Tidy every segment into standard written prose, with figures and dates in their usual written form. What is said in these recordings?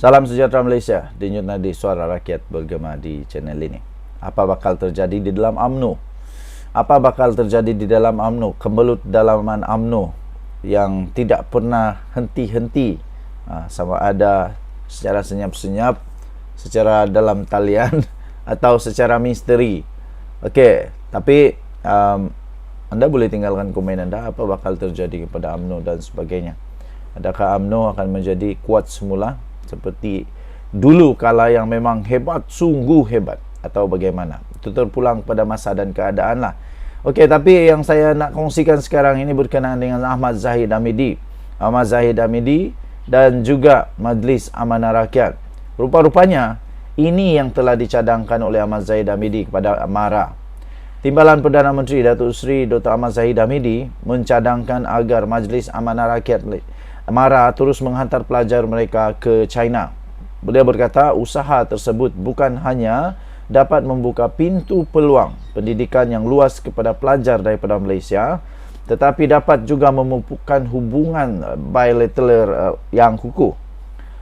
Salam sejahtera Malaysia, denyut nadi suara rakyat bergema di channel ini. Apa bakal terjadi di dalam UMNO? Apa bakal terjadi di dalam UMNO? Kemelut dalaman UMNO yang tidak pernah henti-henti, sama ada secara senyap-senyap, secara dalam talian atau secara misteri. Okey, tapi anda boleh tinggalkan komen anda, apa bakal terjadi kepada UMNO dan sebagainya. Adakah UMNO akan menjadi kuat semula seperti dulu kala yang memang hebat, sungguh hebat, atau bagaimana? Itu terpulang pada masa dan keadaan lah. Okey, tapi yang saya nak kongsikan sekarang ini berkenaan dengan Ahmad Zahid Hamidi. Ahmad Zahid Hamidi dan juga Majlis Amanah Rakyat. Rupa-rupanya ini yang telah dicadangkan oleh Ahmad Zahid Hamidi kepada MARA. Timbalan Perdana Menteri Datuk Seri Dr. Ahmad Zahid Hamidi mencadangkan agar Majlis Amanah Rakyat MARA terus menghantar pelajar mereka ke China. Beliau berkata usaha tersebut bukan hanya dapat membuka pintu peluang pendidikan yang luas kepada pelajar daripada Malaysia, tetapi dapat juga memupukkan hubungan bilateral yang kukuh.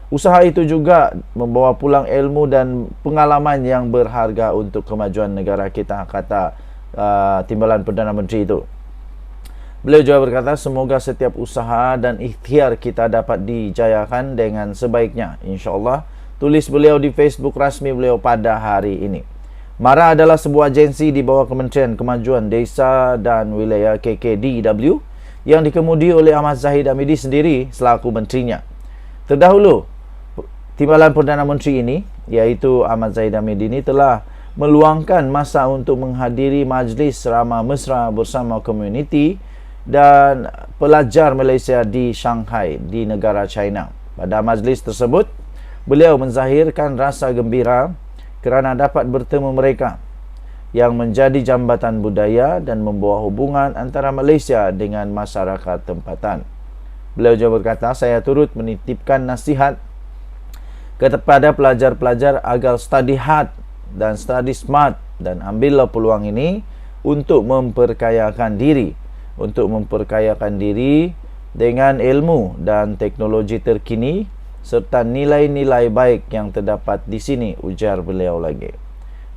Usaha itu juga membawa pulang ilmu dan pengalaman yang berharga untuk kemajuan negara kita, kata Timbalan Perdana Menteri itu. Beliau juga berkata semoga setiap usaha dan ikhtiar kita dapat dijayakan dengan sebaiknya, insya-Allah. Tulis beliau di Facebook rasmi beliau pada hari ini. MARA adalah sebuah agensi di bawah Kementerian Kemajuan Desa dan Wilayah KKDW yang dikemudi oleh Ahmad Zahid Hamidi sendiri selaku menterinya. Terdahulu, Timbalan Perdana Menteri ini, iaitu Ahmad Zahid Hamidi ini, telah meluangkan masa untuk menghadiri majlis ramah mesra bersama komuniti dan pelajar Malaysia di Shanghai, di negara China. Pada majlis tersebut, beliau menzahirkan rasa gembira kerana dapat bertemu mereka yang menjadi jambatan budaya dan membawa hubungan antara Malaysia dengan masyarakat tempatan. Beliau juga berkata, saya turut menitipkan nasihat kepada pelajar-pelajar agar study hard dan study smart dan ambillah peluang ini untuk memperkayakan diri dengan ilmu dan teknologi terkini serta nilai-nilai baik yang terdapat di sini, ujar beliau lagi.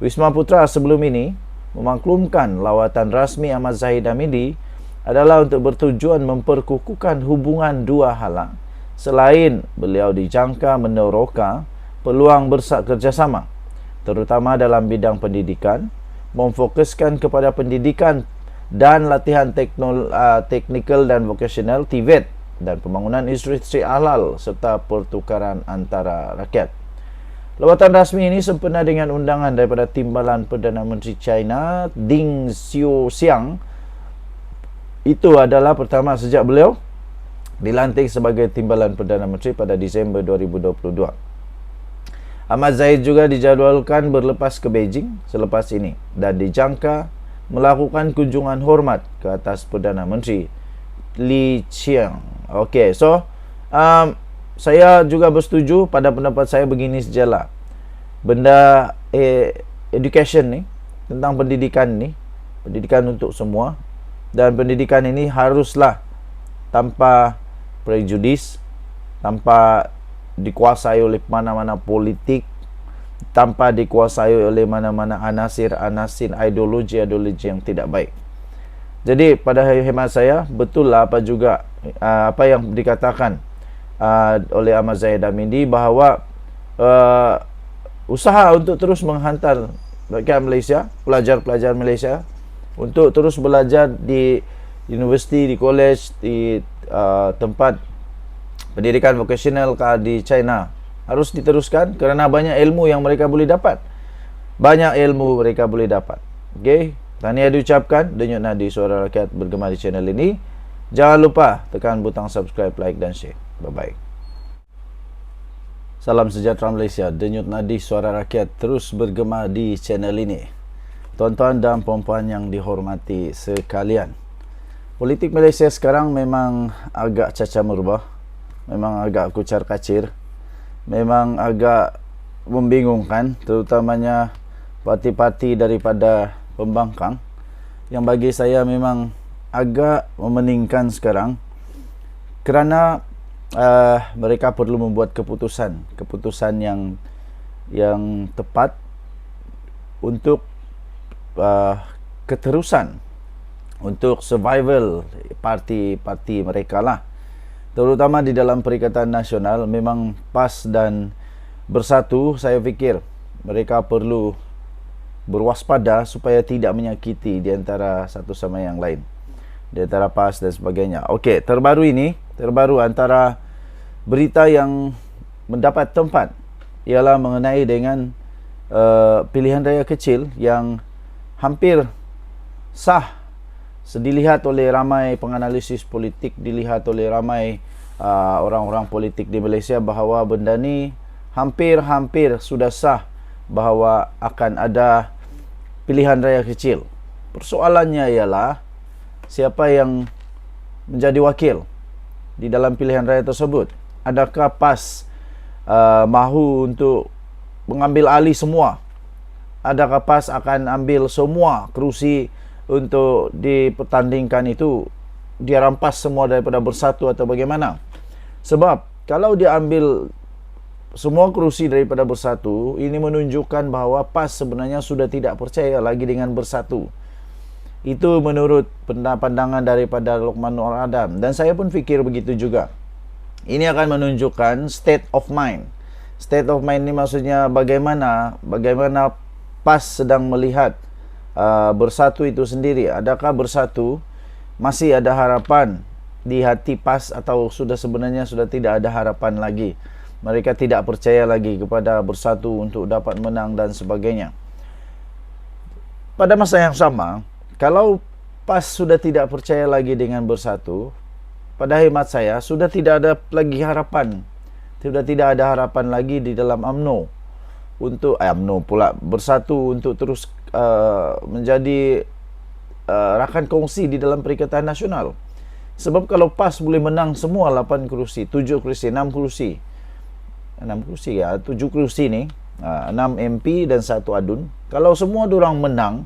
Wisma Putra sebelum ini memaklumkan lawatan rasmi Ahmad Zahid Hamidi adalah untuk bertujuan memperkukuhkan hubungan dua hala. Selain beliau dijangka meneroka peluang kerjasama, terutama dalam bidang pendidikan, memfokuskan kepada pendidikan dan latihan teknikal dan vocational TVET dan pembangunan industri halal serta pertukaran antara rakyat. Lawatan rasmi ini sempena dengan undangan daripada Timbalan Perdana Menteri China Ding Xiaoxiang. Itu adalah pertama sejak beliau dilantik sebagai Timbalan Perdana Menteri pada Disember 2022. Ahmad Zahid juga dijadualkan berlepas ke Beijing selepas ini dan dijangka melakukan kunjungan hormat ke atas Perdana Menteri Li Qiang. Okey, so saya juga bersetuju pada pendapat saya begini sajalah. Benda education ni, tentang pendidikan ni, pendidikan untuk semua, dan pendidikan ini haruslah tanpa prejudis, tanpa dikuasai oleh mana-mana politik, tanpa dikuasai oleh mana-mana anasir-anasir ideologi yang tidak baik. Jadi pada hemat saya, betul lah apa yang dikatakan oleh Ahmad Zahid Hamidi bahawa usaha untuk terus menghantar rakyat Malaysia, pelajar-pelajar Malaysia untuk terus belajar di universiti, di college, di tempat pendidikan vocasional di China harus diteruskan kerana banyak ilmu yang mereka boleh dapat. Okey, tahniah diucapkan denyut nadi suara rakyat bergema di channel ini. Jangan lupa tekan butang subscribe, like dan share. Bye-bye. Salam sejahtera Malaysia, denyut nadi suara rakyat terus bergema di channel ini. Tuan-tuan dan puan-puan yang dihormati sekalian, politik Malaysia sekarang memang agak cacah merubah, memang agak kucar kacir, memang agak membingungkan, terutamanya parti-parti daripada pembangkang yang bagi saya memang agak memeningkan sekarang kerana mereka perlu membuat keputusan yang tepat untuk keterusan, untuk survival parti mereka lah. Terutama di dalam Perikatan Nasional, memang PAS dan Bersatu, saya fikir mereka perlu berwaspada supaya tidak menyakiti di antara satu sama yang lain, di antara PAS dan sebagainya. Okey, terbaru antara berita yang mendapat tempat ialah mengenai dengan pilihan raya kecil yang hampir sah dilihat oleh ramai penganalisis politik, dilihat oleh ramai orang-orang politik di Malaysia bahawa benda ni hampir sudah sah bahawa akan ada pilihan raya kecil. Persoalannya ialah siapa yang menjadi wakil di dalam pilihan raya tersebut. Adakah PAS mahu untuk mengambil alih semua? Adakah PAS akan ambil semua kerusi untuk dipertandingkan itu, dia rampas semua daripada Bersatu atau bagaimana? Sebab kalau dia ambil semua kerusi daripada Bersatu, ini menunjukkan bahawa PAS sebenarnya sudah tidak percaya lagi dengan Bersatu. Itu menurut pandangan daripada Luqman Nur Adam, dan saya pun fikir begitu juga. Ini akan menunjukkan state of mind. State of mind ini maksudnya bagaimana PAS sedang melihat Bersatu itu sendiri. Adakah Bersatu masih ada harapan di hati PAS atau sebenarnya sudah tidak ada harapan lagi? Mereka tidak percaya lagi kepada Bersatu untuk dapat menang dan sebagainya. Pada masa yang sama, kalau PAS sudah tidak percaya lagi dengan Bersatu, pada hemat saya sudah tidak ada lagi harapan. Sudah tidak ada harapan lagi di dalam UMNO untuk Bersatu untuk terus menjadi rakan kongsi di dalam Perikatan Nasional. Sebab kalau PAS boleh menang semua 8 kerusi, 7 kerusi, 6 kerusi, 7 kerusi ni, 6 MP dan 1 adun. Kalau semua diorang menang,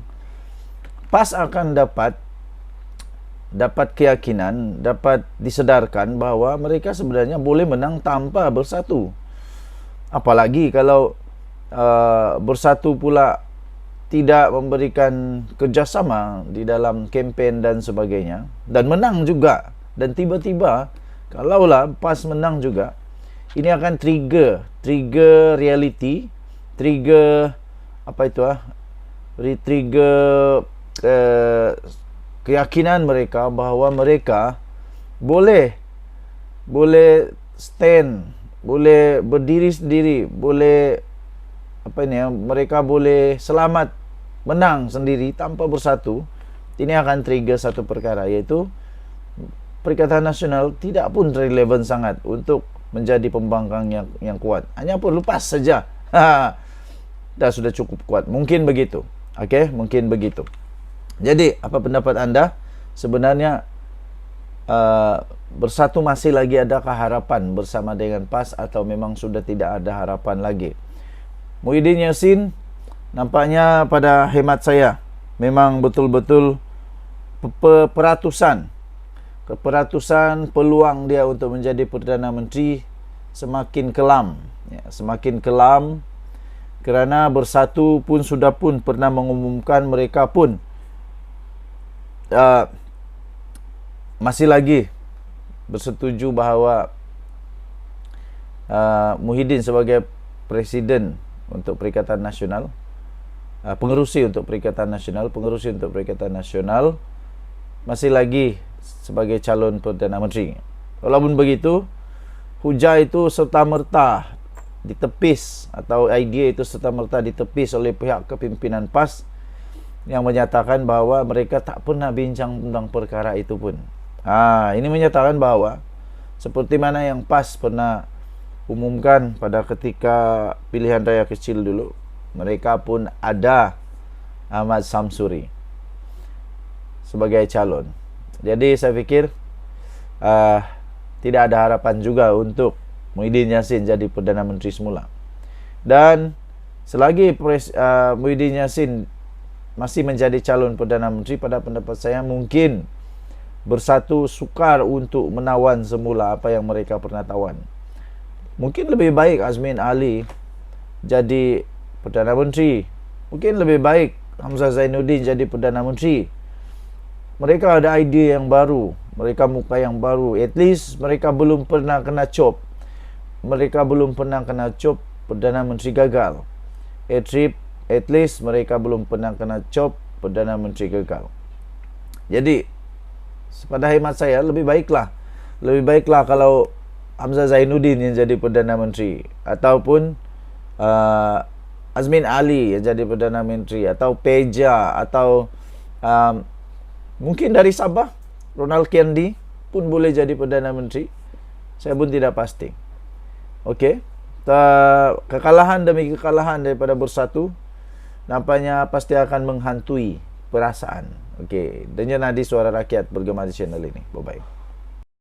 PAS akan dapat keyakinan, dapat disedarkan bahawa mereka sebenarnya boleh menang tanpa Bersatu. Apalagi kalau Bersatu pula tidak memberikan kerjasama di dalam kempen dan sebagainya, dan menang juga, dan tiba-tiba kalaulah PAS menang juga, ini akan trigger reality, trigger keyakinan mereka bahawa mereka boleh stand, boleh berdiri sendiri, boleh mereka boleh selamat menang sendiri tanpa Bersatu. Ini akan trigger satu perkara, iaitu Perikatan Nasional tidak pun relevan sangat untuk menjadi pembangkang yang kuat. Hanya perlu PAS saja. Dah sudah cukup kuat. Mungkin begitu. Okey, mungkin begitu. Jadi, apa pendapat anda? Sebenarnya Bersatu masih lagi adakah harapan bersama dengan PAS atau memang sudah tidak ada harapan lagi? Muhyiddin Yassin nampaknya pada hemat saya memang betul-betul peratusan peluang dia untuk menjadi Perdana Menteri semakin kelam, semakin kelam, kerana Bersatu pun pernah mengumumkan mereka pun masih lagi bersetuju bahawa Muhyiddin sebagai Presiden untuk Perikatan Nasional, pengerusi untuk Perikatan Nasional masih lagi sebagai calon Perdana Menteri. Walaupun begitu, hujah itu serta-merta ditepis, atau idea itu serta-merta ditepis oleh pihak kepimpinan PAS yang menyatakan bahawa mereka tak pernah bincang tentang perkara itu pun. Ini menyatakan bahawa seperti mana yang PAS pernah umumkan pada ketika pilihan raya kecil dulu, mereka pun ada Ahmad Samsuri sebagai calon. Jadi saya fikir tidak ada harapan juga untuk Muhyiddin Yassin jadi Perdana Menteri semula. Dan selagi Muhyiddin Yassin masih menjadi calon Perdana Menteri, pada pendapat saya mungkin Bersatu sukar untuk menawan semula apa yang mereka pernah tawan. Mungkin lebih baik Azmin Ali jadi Perdana Menteri. Mungkin lebih baik Hamzah Zainuddin jadi Perdana Menteri. Mereka ada idea yang baru, mereka muka yang baru. At least mereka belum pernah kena cop. Mereka belum pernah kena cop Perdana Menteri gagal. At least mereka belum pernah kena cop Perdana Menteri gagal. Jadi pada hemat saya lebih baiklah kalau Hamzah Zainuddin yang jadi Perdana Menteri, ataupun Azmin Ali yang jadi Perdana Menteri, atau Peja, atau mungkin dari Sabah Ronald Kendi pun boleh jadi Perdana Menteri. Saya pun tidak pasti. Okey, kekalahan demi kekalahan daripada Bersatu nampaknya pasti akan menghantui perasaan. Okey, Denyut Nadi Suara Rakyat bergema di channel ini. Bye-bye.